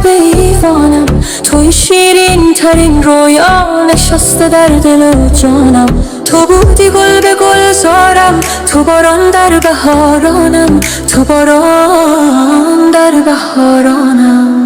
به ایوانم، توی شیرین ترین رویا نشسته در دل و جانم. تو بودی گل به گلزارم، تو باران در بهارانم، تو باران در بهارانم.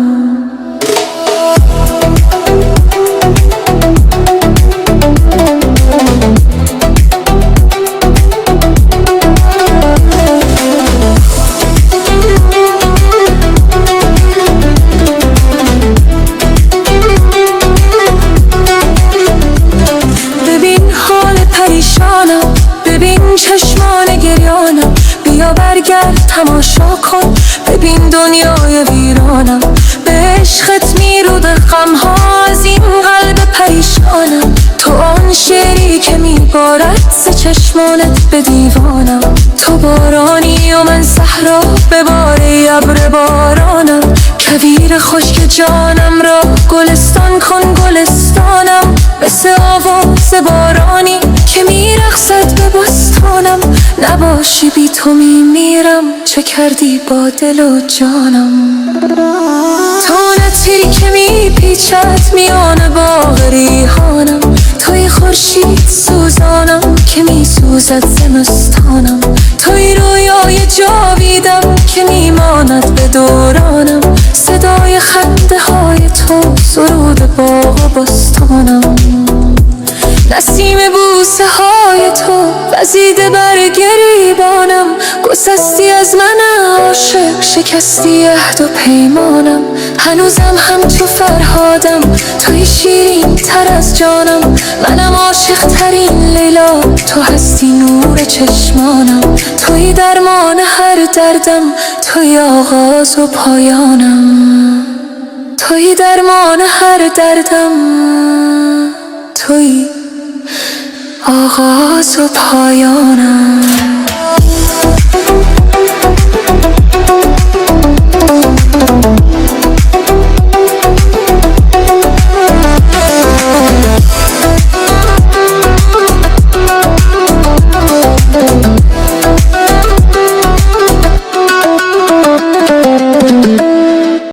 ببین چشمان گریانم، بیا برگرد تماشا کن، ببین دنیای ویرانم. به عشقت میروده غمها از این قلب پریشانم. تو آن شعری که میبارد ز چشمانت به دیوانم. تو بارانی و من صحرا به باره ابر بارانم. کویر خشک جانم را گلستان کن گلستانم. مثل آواز بارانی که میرقصد به بستانم. نباشی بی تو میمیرم، چه کردی با دل و جانم. تو نتیری که میپیچد میان باغ ریحانم. توی خورشید سوزانم که میسوزد زمستانم. توی رویای جاویدم که میماند به دورانم. صدای خنده های تو سرود باغ و بستانم. نسیم بوسه های تو وزیده بر گریبانم. گسستی از من عاشق، شکستی عهد و پیمانم. هنوزم همچو فرهادم، توی شیرین تر از جانم. منم عاشق ترین لیلا، تو هستی نور چشمانم. توی درمان هر دردم، توی آغاز و پایانم. توی درمان هر دردم، توی آغاز و پایانم.